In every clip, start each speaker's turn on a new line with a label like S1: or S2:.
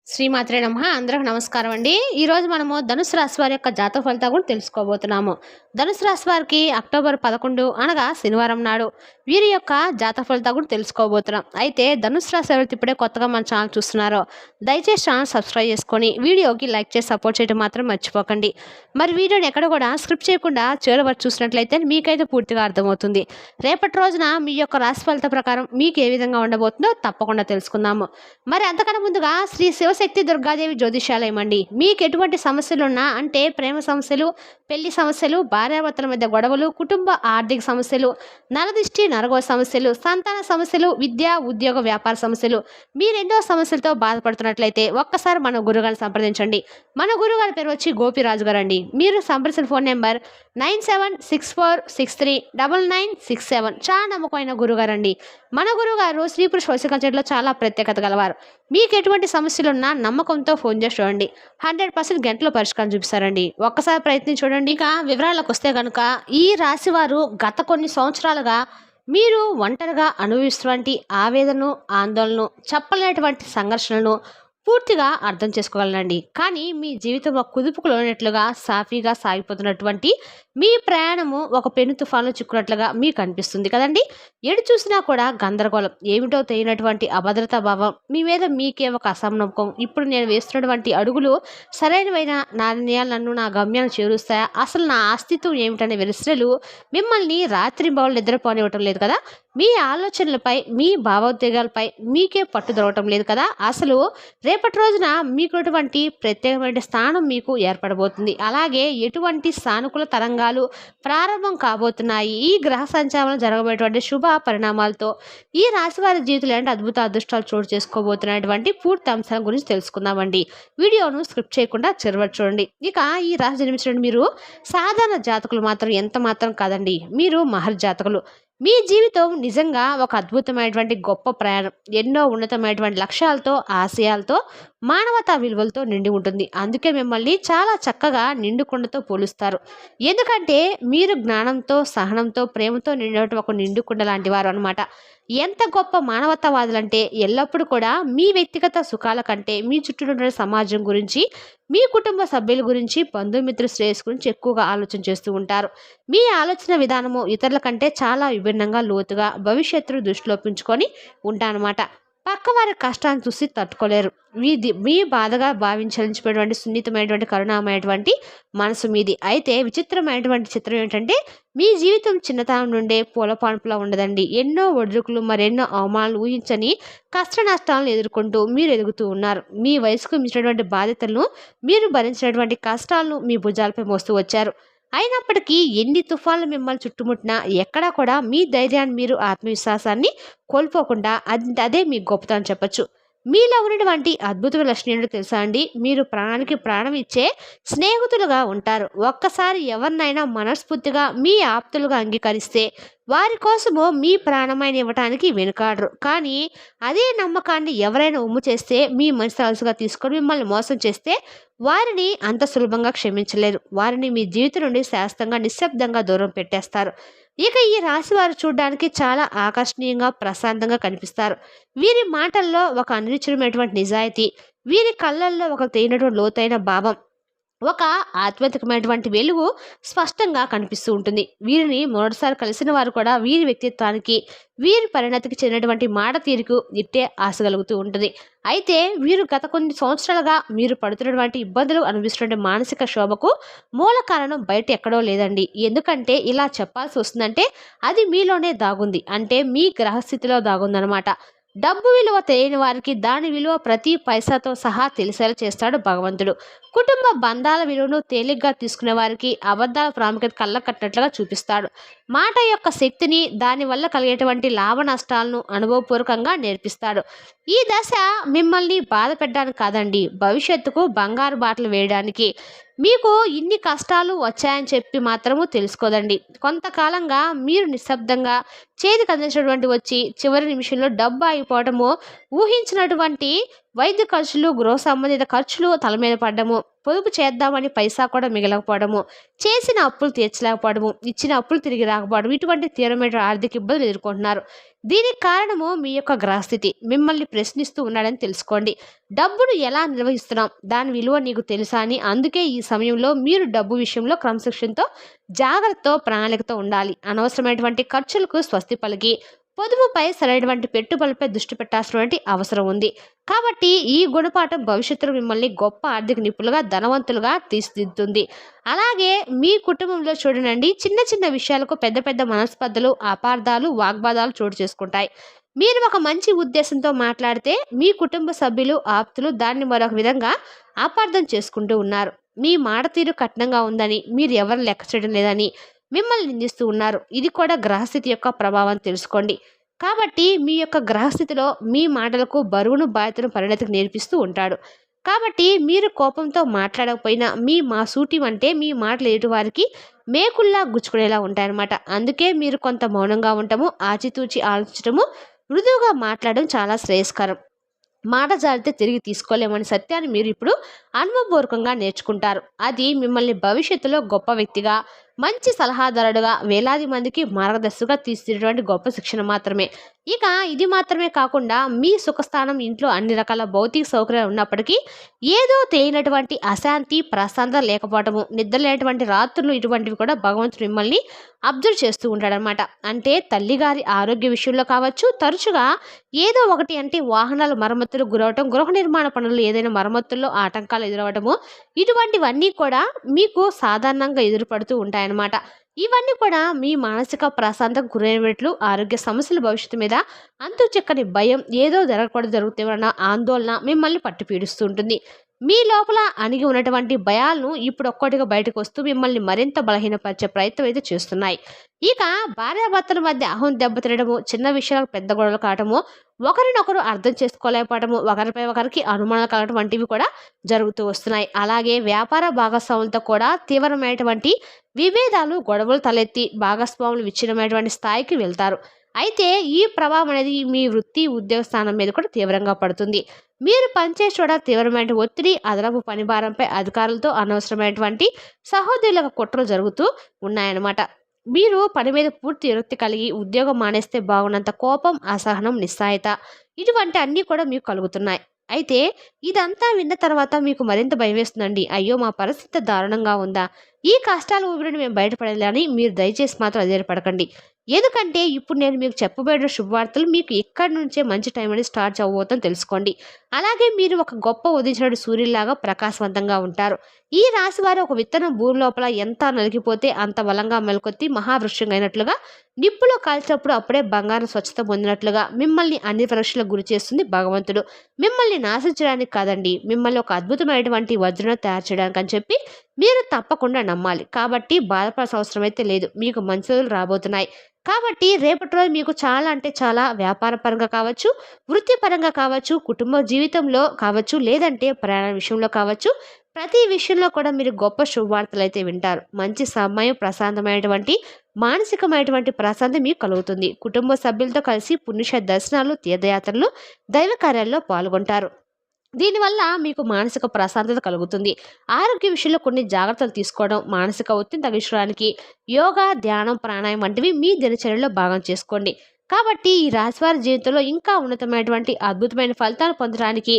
S1: శ్రీమాత్రే నమః. అందరికి నమస్కారం అండి. ఈరోజు మనము ధనుసు రాశి వారి యొక్క జాతక ఫలితాలు కూడా తెలుసుకోబోతున్నాము. ధనుసు రాశి వారికి అక్టోబర్ 11 అనగా శనివారం నాడు వీరి యొక్క జాతక ఫలితాలు కూడా తెలుసుకోబోతున్నాం. అయితే ధనుసు రాశి ఎవరైతే ఇప్పుడే కొత్తగా మన ఛానల్ చూస్తున్నారో దయచేసి ఛానల్ సబ్స్క్రైబ్ చేసుకొని వీడియోకి లైక్ చేసి సపోర్ట్ చేయడం మాత్రం మర్చిపోకండి. మరి వీడియోని ఎక్కడ కూడా స్క్రిప్ట్ చేయకుండా చివరి వరకు చూసినట్లయితే మీకైతే పూర్తిగా అర్థమవుతుంది. రేపటి రోజున మీ యొక్క రాశి ఫలిత ప్రకారం మీకు ఏ విధంగా ఉండబోతుందో తప్పకుండా తెలుసుకుందాము. మరి అంతకన్నా ముందుగా శ్రీ శివశక్తి దుర్గాదేవి జ్యోతిషాలయం అండి. మీకు ఎటువంటి సమస్యలున్నా అంటే ప్రేమ సమస్యలు, పెళ్లి సమస్యలు, భార్యాభర్తల మధ్య గొడవలు, కుటుంబ ఆర్థిక సమస్యలు, నరదిష్టి నరగో సమస్యలు, సంతాన సమస్యలు, విద్య ఉద్యోగ వ్యాపార సమస్యలు, మీరెన్నో సమస్యలతో బాధపడుతున్నట్లయితే ఒక్కసారి మన గురుగారిని సంప్రదించండి. మన గురుగారి పేరు వచ్చి గోపిరాజు గారు అండి. మీరు సంప్రదించిన ఫోన్ నెంబర్ 9764639967. చాలా నమ్మకమైన గురుగారు అండి. మన గురుగారు స్త్రీ పురుష వశీకరణలో చాలా ప్రత్యేకత గలవారు. మీకు ఎటువంటి సమస్యలున్నా నమ్మకంతో ఫోన్ చేసి చూడండి. 100% గంటలో పరిష్కారం చూపిస్తారండి. ఒక్కసారి ప్రయత్నం చూడండి. ఇక వివరాలకు వస్తే కనుక ఈ రాశి వారు గత కొన్ని సంవత్సరాలుగా మీరు ఒంటరిగా అనుభవిస్తున్నటువంటి ఆవేదనను, ఆందోళనను, చెప్పలేనటువంటి సంఘర్షణలను పూర్తిగా అర్థం చేసుకోగలనండి. కానీ మీ జీవితం ఒక కుదుపుకు లోనట్లుగా సాఫీగా సాగిపోతున్నటువంటి మీ ప్రయాణము ఒక పెను తుఫాన్లో చిక్కున్నట్లుగా మీకు అనిపిస్తుంది కదండి. ఎటు చూసినా కూడా గందరగోళం, ఏమిటో తెలియనటువంటి అభద్రతా భావం, మీ మీద మీకే ఒక అసమనమ్మకం. ఇప్పుడు నేను వేస్తున్నటువంటి అడుగులు సరైనవైన నా నిర్ణయాలు నన్ను నా గమ్యాన్ని చేరుస్తాయా, అసలు నా అస్తిత్వం ఏమిటనే విమర్శలు మిమ్మల్ని రాత్రి బౌళ్ళు నిద్రపోనివ్వటం లేదు కదా. మీ ఆలోచనలపై, మీ భావోద్వేగాలపై మీకే పట్టు దొరకటం లేదు కదా. అసలు రేపటి రోజున మీకున్నటువంటి ప్రత్యేకమైన స్థానం మీకు ఏర్పడబోతుంది. అలాగే ఎటువంటి సానుకూల తరంగాలు ప్రారంభం కాబోతున్నాయి. ఈ గ్రహ సంచారం జరగబోయేటువంటి శుభ పరిణామాలతో ఈ రాశి వారి జీవితంలో ఎలాంటి అద్భుత అదృష్టాలు చోటు చేసుకోబోతున్నటువంటి పూర్తి అంశాల గురించి తెలుసుకుందామండి. వీడియోను స్క్రిప్ట్ చేయకుండా చివరి చూడండి. ఇక ఈ రాశి జన్మించిన మీరు సాధారణ జాతకులు మాత్రం ఎంత మాత్రం కాదండి. మీరు మహర్జాతకులు. మీ జీవితం నిజంగా ఒక అద్భుతమైనటువంటి గొప్ప ప్రయాణం. ఎన్నో ఉన్నతమైనటువంటి లక్ష్యాలతో, ఆశయాలతో, మానవతా విలువలతో నిండి ఉంటుంది. అందుకే మిమ్మల్ని చాలా చక్కగా నిండుకుండతో పోలుస్తారు. ఎందుకంటే మీరు జ్ఞానంతో, సహనంతో, ప్రేమతో నిండినటువంటి ఒక నిండుకుండ లాంటి వారు అనమాట. ఎంత గొప్ప మానవతావాదులంటే ఎల్లప్పుడూ కూడా మీ వ్యక్తిగత సుఖాల కంటే మీ చుట్టూ ఉన్న సమాజం గురించి, మీ కుటుంబ సభ్యుల గురించి, బంధుమిత్రుల శ్రేయస్సు గురించి ఎక్కువగా ఆలోచన చేస్తూ ఉంటారు. మీ ఆలోచన విధానము ఇతరుల కంటే చాలా విభిన్నంగా, లోతుగా, భవిష్యత్తును దృష్టిలో ఉంచుకొని ఉంటానమాట. పక్కవారి కష్టాన్ని చూసి తట్టుకోలేరు. మీ బాధగా భావించలించినటువంటి సున్నితమైనటువంటి కరుణామైనటువంటి మనసు మీది. అయితే విచిత్రమైనటువంటి చిత్రం ఏంటంటే మీ జీవితం చిన్నతనం నుండే పూలపాన్పులా ఉండదండి. ఎన్నో ఒడిదుడుకులు, మరెన్నో అవమానాలు, ఊహించని కష్ట నష్టాలను ఎదుర్కొంటూ మీరు ఎదుగుతూ ఉన్నారు. మీ వయసుకు మించినటువంటి బాధ్యతలను, మీరు భరించినటువంటి కష్టాలను మీ భుజాలపై మోస్తూ వచ్చారు. అయినప్పటికీ ఎన్ని తుఫాన్లు మిమ్మల్ని చుట్టుముట్టినా ఎక్కడా కూడా మీ ధైర్యాన్ని, మీరు ఆత్మవిశ్వాసాన్ని కోల్పోకుండా అదే మీ గొప్పతనం చెప్పచ్చు. మీలో ఉన్నటువంటి అద్భుతమైన లక్షణం ఏంటో తెలుసా అండి. మీరు ప్రాణానికి ప్రాణం ఇచ్చే స్నేహితులుగా ఉంటారు. ఒక్కసారి ఎవరినైనా మనస్ఫూర్తిగా మీ ఆప్తులుగా అంగీకరిస్తే వారి కోసము మీ ప్రాణమైన ఇవ్వటానికి వెనుకాడరు. కానీ అదే నమ్మకాన్ని ఎవరైనా ఉమ్ము చేస్తే, మీ మనసు అలసుగా తీసుకొని మిమ్మల్ని మోసం చేస్తే వారిని అంత సులభంగా క్షమించలేరు. వారిని మీ జీవితం నుండి శాశ్వతంగా, నిశ్శబ్దంగా దూరం పెట్టేస్తారు. ఇక ఈ రాశి వారు చూడడానికి చాలా ఆకర్షణీయంగా, ప్రశాంతంగా కనిపిస్తారు. వీరి మాటల్లో ఒక అనిర్వచనమైనటువంటి నిజాయితీ, వీరి కళ్ళల్లో ఒక తేనటువంటి లోతైన భావం, ఒక ఆధ్యాత్మికమైనటువంటి వెలుగు స్పష్టంగా కనిపిస్తూ ఉంటుంది. వీరిని మొదటిసారి కలిసిన వారు కూడా వీరి వ్యక్తిత్వానికి, వీరి పరిణతికి చెందినటువంటి మాట తీరుకు ఇట్టే ఆశ కలుగుతూ ఉంటుంది. అయితే వీరు గత కొన్ని సంవత్సరాలుగా మీరు పడుతున్నటువంటి ఇబ్బందులు, అనుభవిస్తున్న మానసిక శోభకు మూల కారణం బయట ఎక్కడో లేదండి. ఎందుకంటే ఇలా చెప్పాల్సి వస్తుందంటే అది మీలోనే దాగుంది. అంటే మీ గ్రహస్థితిలో దాగుందనమాట. డబ్బు విలువ తెలియని వారికి దాని విలువ ప్రతి పైసాతో సహా తెలిసేలా చేస్తాడు భగవంతుడు. కుటుంబ బంధాల విలువను తేలిగ్గా తీసుకునే వారికి అబద్ధాల ప్రాముఖ్యత కళ్ళ కట్టినట్లుగా చూపిస్తాడు. మాట యొక్క శక్తిని, దానివల్ల కలిగేటువంటి లాభ నష్టాలను అనుభవపూర్వకంగా నేర్పిస్తాడు. ఈ దశ మిమ్మల్ని బాధ పెట్టడానికి కాదండి, భవిష్యత్తుకు బంగారు బాటలు వేయడానికి. మీకు ఇన్ని కష్టాలు వచ్చాయని చెప్పి మాత్రము తెలుసుకోదండి. కొంతకాలంగా మీరు నిశ్శబ్దంగా చేతికి అందించినటువంటి వచ్చి చివరి నిమిషంలో డబ్బు ఆగిపోవటము, ఊహించినటువంటి వైద్య ఖర్చులు, గృహ సంబంధిత ఖర్చులు తల మీద పడ్డము, పొదుపు చేద్దామని పైసా కూడా మిగలకపోవడము, చేసిన అప్పులు తీర్చలేకపోవడము, ఇచ్చిన అప్పులు తిరిగి రాకపోవడం, ఇటువంటి తీవ్రమైన ఆర్థిక ఇబ్బందులు ఎదుర్కొంటున్నారు. దీనికి కారణము మీ యొక్క గ్రహస్థితి మిమ్మల్ని ప్రశ్నిస్తూ ఉన్నాడని తెలుసుకోండి. డబ్బును ఎలా నిర్వహిస్తున్నాం, దాని విలువ నీకు తెలుసా అని. అందుకే ఈ సమయంలో మీరు డబ్బు విషయంలో క్రమశిక్షణతో, జాగ్రత్తతో, ప్రణాళికతో ఉండాలి. అనవసరమైనటువంటి ఖర్చులకు స్వస్తి పలికి పొదుపుపై సరైనటువంటి పెట్టుబడులపై దృష్టి పెట్టాల్సినటువంటి అవసరం ఉంది. కాబట్టి ఈ గుణపాఠం భవిష్యత్తులో మిమ్మల్ని గొప్ప ఆర్థిక నిపుణులుగా, ధనవంతులుగా తీర్చిదిద్దుతుంది. అలాగే మీ కుటుంబంలో చూడనండి, చిన్న చిన్న విషయాలకు పెద్ద పెద్ద మనస్పర్ధలు, అపార్థాలు, వాగ్వాదాలు చోటు చేసుకుంటాయి. మీరు ఒక మంచి ఉద్దేశంతో మాట్లాడితే మీ కుటుంబ సభ్యులు, ఆప్తులు దాన్ని మరొక విధంగా అపార్థం చేసుకుంటూ ఉన్నారు. మీ మాట తీరు కఠినంగా ఉందని, మీరు ఎవరు లెక్క చేయడం లేదని మిమ్మల్ని నిందిస్తూ ఉన్నారు. ఇది కూడా గ్రహస్థితి యొక్క ప్రభావం తెలుసుకోండి. కాబట్టి మీ యొక్క గ్రహస్థితిలో మీ మాటలకు బరువును, బాధ్యతను పరిణతికి నేర్పిస్తూ ఉంటాడు. కాబట్టి మీరు కోపంతో మాట్లాడకపోయినా మీ సూటి అంటే మీ మాటలు ఎదుటివారికి మేకుల్లా గుచ్చుకునేలా ఉంటాయన్నమాట. అందుకే మీరు కొంత మౌనంగా ఉండటము, ఆచితూచి ఆలోచించడము, మృదువుగా మాట్లాడడం చాలా శ్రేయస్కరం. మాట జారితే తిరిగి తీసుకోలేమని సత్యాన్ని మీరు ఇప్పుడు అనుభవపూర్వకంగా నేర్చుకుంటారు. అది మిమ్మల్ని భవిష్యత్తులో గొప్ప వ్యక్తిగా, మంచి సలహాదారుడుగా, వేలాది మందికి మార్గదర్శిగా తీర్చిదిద్దేటువంటి గొప్ప శిక్షణ మాత్రమే. ఇక ఇది మాత్రమే కాకుండా మీ సుఖస్థానం ఇంట్లో అన్ని రకాల భౌతిక సౌకర్యాలు ఉన్నప్పటికీ ఏదో తెలియనటువంటి అశాంతి, ప్రశాంతత లేకపోవటము, నిద్రలేనటువంటి రాత్రులు, ఇటువంటివి కూడా భగవంతుడు మిమ్మల్ని అబ్జర్వ్ చేస్తూ ఉంటాడనమాట. అంటే తల్లిగారి ఆరోగ్య విషయంలో కావచ్చు, తరచుగా ఏదో ఒకటి అంటే వాహనాల మరమ్మతులు గురవటం, గృహ నిర్మాణ పనులు ఏదైనా మరమ్మతుల్లో ఆటంకాలు ఎదురవటము, ఇటువంటివన్నీ కూడా మీకు సాధారణంగా ఎదురుపడుతూ ఉంటాయన్నమాట. ఇవన్నీ కూడా మీ మానసిక ప్రశాంతకు గురైనట్లు, ఆరోగ్య సమస్యల భవిష్యత్తు మీద అంతు చిక్కని భయం, ఏదో జరగకూడదు జరుగుతామన్న ఆందోళన మిమ్మల్ని పట్టి పీడిస్తూ ఉంటుంది. మీ లోపల అణిగి ఉన్నటువంటి భయాలను ఇప్పుడు ఒక్కటిగా బయటకు వస్తూ మిమ్మల్ని మరింత బలహీనపరిచే ప్రయత్నం అయితే చేస్తున్నాయి. ఇక భార్యాభర్తల మధ్య అహం దెబ్బతినడము, చిన్న విషయాలకు పెద్ద గొడవలు కావటము, ఒకరినొకరు అర్థం చేసుకోలేకపోవడము, ఒకరిపై ఒకరికి అనుమానాలు కలగడం వంటివి కూడా జరుగుతూ వస్తున్నాయి. అలాగే వ్యాపార భాగస్వాములతో కూడా తీవ్రమైనటువంటి విభేదాలు, గొడవలు తలెత్తి భాగస్వాములు విచ్ఛిన్నమైనటువంటి స్థాయికి వెళ్తారు. అయితే ఈ ప్రభావం అనేది మీ వృత్తి, ఉద్యోగ స్థానం మీద కూడా తీవ్రంగా పడుతుంది. మీరు పనిచేసే చోట తీవ్రమైన ఒత్తిడి, అదనపు పనిభారంపై అధికారులతో అనవసరమైనటువంటి సహోదరులకు కుట్రలు జరుగుతూ ఉన్నాయన్నమాట. మీరు పని మీద పూర్తి విరక్తి కలిగి ఉద్యోగం మానేస్తే బాగున్నంత కోపం, అసహనం, నిస్సాయత ఇటువంటి అన్నీ కూడా మీకు కలుగుతున్నాయి. అయితే ఇదంతా విన్న తర్వాత మీకు మరింత భయం వేస్తుందండి. అయ్యో, మా పరిస్థితి దారుణంగా ఉందా, ఈ కష్టాల ఊబి నుండి మేము బయటపడాలని మీరు దయచేసి మాత్రం అధైర్యపడకండి. ఎందుకంటే ఇప్పుడు నేను మీకు చెప్పబడిన శుభవార్తలు మీకు ఇక్కడి నుంచే మంచి టైం అనేది స్టార్ట్ అవ్వబోతుందని తెలుసుకోండి. అలాగే మీరు ఒక గొప్ప ఉదయించిన సూర్యులాగా ప్రకాశవంతంగా ఉంటారు. ఈ రాశి వారు ఒక విత్తనం భూమి లోపల ఎంత నలిగిపోతే అంత బలంగా మెలకొత్తి మహావృక్షంగా అయినట్లుగా, నిప్పులో కాల్చినప్పుడు అప్పుడే బంగారం స్వచ్ఛత పొందినట్లుగా మిమ్మల్ని అన్ని పరీక్షలకు గురి చేస్తుంది భగవంతుడు. మిమ్మల్ని నాశించడానికి కాదండి, మిమ్మల్ని ఒక అద్భుతమైనటువంటి వజ్రం తయారు చేయడానికి అని చెప్పి మీరు తప్పకుండా నమ్మాలి. కాబట్టి బాధపడాల్సిన అవసరం అయితే లేదు. మీకు మంచి రోజులు రాబోతున్నాయి. కాబట్టి రేపటి రోజు మీకు చాలా అంటే చాలా వ్యాపార పరంగా కావచ్చు, వృత్తిపరంగా కావచ్చు, కుటుంబ జీవితంలో కావచ్చు, లేదంటే ప్రయాణ విషయంలో కావచ్చు, ప్రతి విషయంలో కూడా మీరు గొప్ప శుభవార్తలు అయితే వింటారు. మంచి సమయం, ప్రశాంతమైనటువంటి మానసికమైనటువంటి ప్రశాంతత మీకు కలుగుతుంది. కుటుంబ సభ్యులతో కలిసి పుణ్యక్షేత్ర దర్శనాలు, తీర్థయాత్రలు, దైవ కార్యాల్లో పాల్గొంటారు. దీనివల్ల మీకు మానసిక ప్రశాంతత కలుగుతుంది. ఆరోగ్య విషయంలో కొన్ని జాగ్రత్తలు తీసుకోవడం, మానసిక ఒత్తిడిని తగ్గించడానికి యోగా, ధ్యానం, ప్రాణాయామం వంటివి మీ దినచర్యలో భాగం చేసుకోండి. కాబట్టి ఈ రాశివారి జీవితంలో ఇంకా ఉన్నతమైనటువంటి అద్భుతమైన ఫలితాలు పొందడానికి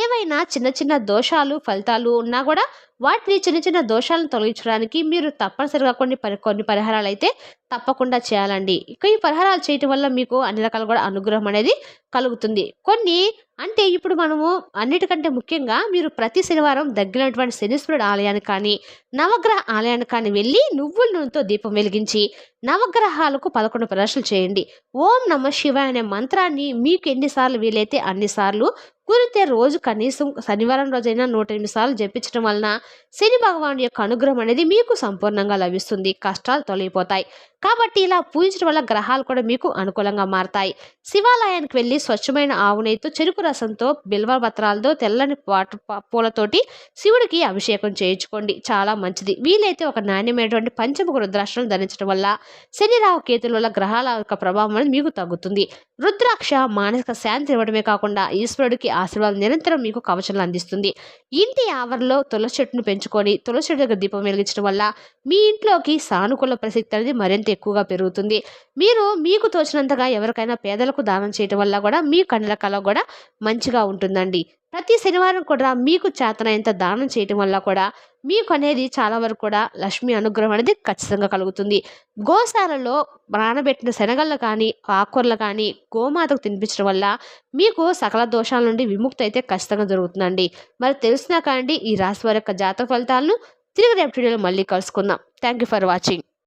S1: ఏవైనా చిన్న చిన్న దోషాలు, ఫలితాలు ఉన్నా కూడా వాటిని చిన్న చిన్న దోషాలను తొలగించడానికి మీరు తప్పనిసరిగా కొన్ని పరిహారాలు అయితే తప్పకుండా చేయాలండి. ఇక ఈ పరిహారాలు చేయటం వల్ల మీకు అన్ని రకాల కూడా అనుగ్రహం అనేది కలుగుతుంది. కొన్ని అంటే ఇప్పుడు మనము అన్నిటికంటే ముఖ్యంగా మీరు ప్రతి శనివారం దగ్గరైనటువంటి శనీశ్వరుడు ఆలయానికి కానీ, నవగ్రహ ఆలయానికి కానీ వెళ్ళి నువ్వుల నూనెతో దీపం వెలిగించి నవగ్రహాలకు 11 ప్రదర్శనలు చేయండి. ఓం నమ శివాయ అనే మంత్రాన్ని మీకు ఎన్నిసార్లు వీలైతే అన్నిసార్లు కుదిరితే రోజు కనీసం శనివారం రోజైనా 108 సార్లు జపించడం వలన శని భగవానుడి యొక్క అనుగ్రహం అనేది మీకు సంపూర్ణంగా లభిస్తుంది. కష్టాలు తొలగిపోతాయి. కాబట్టి ఇలా పూజించడం వల్ల గ్రహాలు కూడా మీకు అనుకూలంగా మారతాయి. శివాలయానికి వెళ్ళి స్వచ్ఛమైన ఆవు నెయ్యితో, చెరుకు రసంతో, బిల్వ పత్రాలతో, తెల్లని పూలతోటి శివుడికి అభిషేకం చేయించుకోండి. చాలా మంచిది. వీలైతే ఒక నాణ్యమైనటువంటి పంచముఖ రుద్రాక్షను ధరించడం వల్ల శని, రాహు, కేతుల వల్ల గ్రహాల యొక్క ప్రభావం అనేది మీకు తగ్గుతుంది. రుద్రాక్ష మానసిక శాంతి ఇవ్వడమే కాకుండా ఈశ్వరుడికి ఆశీర్వాదం నిరంతరం మీకు కవచంలో అందిస్తుంది. ఇంటి ఆవరణలో తులసి చెట్టును పెంచుకొని తులసి చెట్టు దగ్గర దీపం వెలిగించడం వల్ల మీ ఇంట్లోకి సానుకూల ప్రసక్తి అనేది మరింత ఎక్కువగా పెరుగుతుంది. మీరు మీకు తోచినంతగా ఎవరికైనా పేదలకు దానం చేయటం వల్ల కూడా మీ కళ్ళ కళ కూడా మంచిగా ఉంటుందండి. ప్రతి శనివారం కూడా మీకు చేతనైనంత దానం చేయటం వల్ల కూడా మీకు అనేది చాలా వరకు కూడా లక్ష్మి అనుగ్రహం అనేది ఖచ్చితంగా కలుగుతుంది. గోశాలలో నానబెట్టిన శనగలు కానీ ఆకుకూరలు కానీ గోమాతకు తినిపించడం వల్ల మీకు సకల దోషాల నుండి విముక్తి అయితే ఖచ్చితంగా జరుగుతుందండి. మరి తెలిసినా కానీ ఈ రాశి వారి యొక్క జాతక ఫలితాలను తిరిగి రేపు వీడియోలో మళ్ళీ కలుసుకుందాం. Thank you for watching.